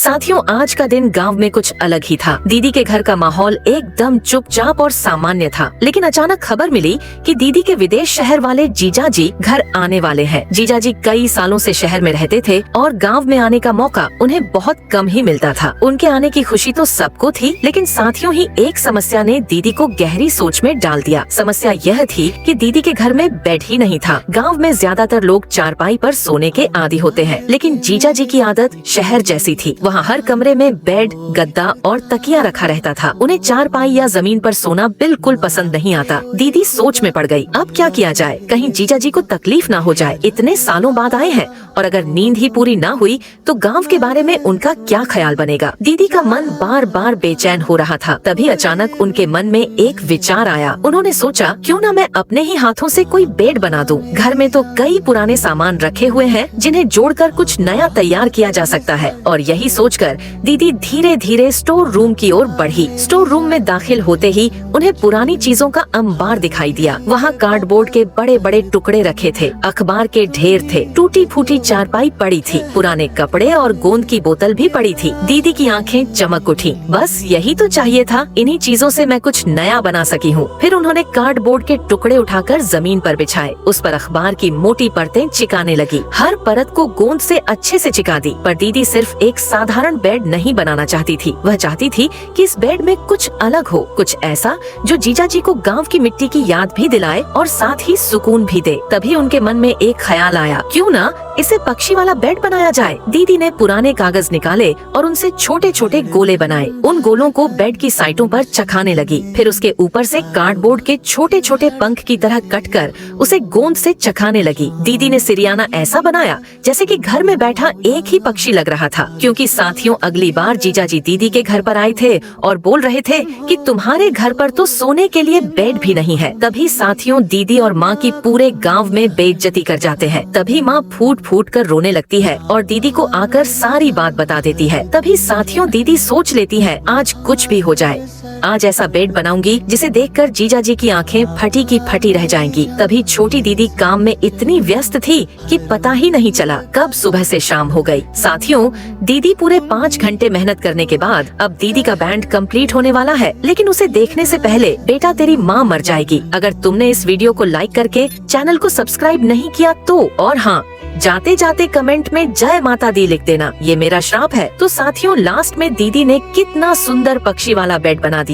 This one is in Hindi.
साथियों, आज का दिन गांव में कुछ अलग ही था। दीदी के घर का माहौल एकदम चुपचाप और सामान्य था, लेकिन अचानक खबर मिली कि दीदी के विदेश शहर वाले जीजा जी घर आने वाले हैं। जीजा जी कई सालों से शहर में रहते थे और गांव में आने का मौका उन्हें बहुत कम ही मिलता था। उनके आने की खुशी तो सबको थी, लेकिन साथियों ही एक समस्या ने दीदी को गहरी सोच में डाल दिया। समस्या यह थी कि दीदी के घर में बेड ही नहीं था। गाँव में ज्यादातर लोग चारपाई पर सोने के आदी होते हैं, लेकिन जीजा जी की आदत शहर जैसी थी। वहाँ हर कमरे में बेड, गद्दा और तकिया रखा रहता था। उन्हें चारपाई या जमीन पर सोना बिल्कुल पसंद नहीं आता। दीदी सोच में पड़ गई, अब क्या किया जाए, कहीं जीजा जी को तकलीफ ना हो जाए। इतने सालों बाद आए हैं और अगर नींद ही पूरी ना हुई तो गांव के बारे में उनका क्या ख्याल बनेगा। दीदी का मन बार बार बेचैन हो रहा था। तभी अचानक उनके मन में एक विचार आया। उन्होंने सोचा, क्यों ना मैं अपने ही हाथों से कोई बेड बना दूं। घर में तो कई पुराने सामान रखे हुए हैं जिन्हें जोड़कर कुछ नया तैयार किया जा सकता है। और यही सोचकर दीदी धीरे धीरे स्टोर रूम की ओर बढ़ी। स्टोर रूम में दाखिल होते ही उन्हें पुरानी चीजों का अंबार दिखाई दिया। वहाँ कार्डबोर्ड के बड़े बड़े टुकड़े रखे थे, अखबार के ढेर थे, टूटी फूटी चारपाई पड़ी थी, पुराने कपड़े और गोंद की बोतल भी पड़ी थी। दीदी की आंखें चमक उठी। बस यही तो चाहिए था, इन्हीं चीजों से मैं कुछ नया बना सकी हूँ। फिर उन्होंने कार्डबोर्ड के टुकड़े उठाकर जमीन पर बिछाए। उस पर अखबार की मोटी परतें चिकाने लगी। हर परत को गोंद से अच्छे से चिका दी। पर दीदी सिर्फ एक साधारण बेड नहीं बनाना चाहती थी। वह चाहती थी कि इस बेड में कुछ अलग हो, कुछ ऐसा जो जीजा जी को गांव की मिट्टी की याद भी दिलाए और साथ ही सुकून भी दे। तभी उनके मन में एक ख्याल आया, क्यों ना इसे पक्षी वाला बेड बनाया जाए। दीदी ने पुराने कागज निकाले और उनसे छोटे छोटे गोले बनाए। उन गोलों को बेड की साइटों पर चखाने लगी। फिर उसके ऊपर से कार्डबोर्ड के छोटे छोटे पंख की तरह कटकर उसे गोंद से चखाने लगी। दीदी ने सिरियाना ऐसा बनाया जैसे कि घर में बैठा एक ही पक्षी लग रहा था। क्योंकि साथियों, अगली बार जीजा जी दीदी के घर पर आए थे और बोल रहे थे कि तुम्हारे घर पर तो सोने के लिए बेड भी नहीं है। तभी साथियों, दीदी और माँ की पूरे गांव में बेइज्जती कर जाते हैं। तभी माँ फूट फूट कर रोने लगती है और दीदी को आकर सारी बात बता देती है। तभी साथियों, दीदी सोच लेती है, आज कुछ भी हो जाए, आज ऐसा बेड बनाऊंगी जिसे देखकर जीजा जी की आंखें फटी की फटी रह जाएंगी। तभी छोटी दीदी काम में इतनी व्यस्त थी कि पता ही नहीं चला कब सुबह से शाम हो गई। साथियों, दीदी पूरे 5 घंटे मेहनत करने के बाद अब दीदी का बैंड कंप्लीट होने वाला है। लेकिन उसे देखने से पहले बेटा तेरी माँ मर जाएगी। अगर तुमने इस वीडियो को लाइक करके चैनल को सब्सक्राइब नहीं किया तो, और हाँ, जाते जाते कमेंट में जय माता दी लिख देना, ये मेरा श्राप है। तो साथियों, लास्ट में दीदी ने कितना सुंदर पक्षी वाला बेड बना दिया।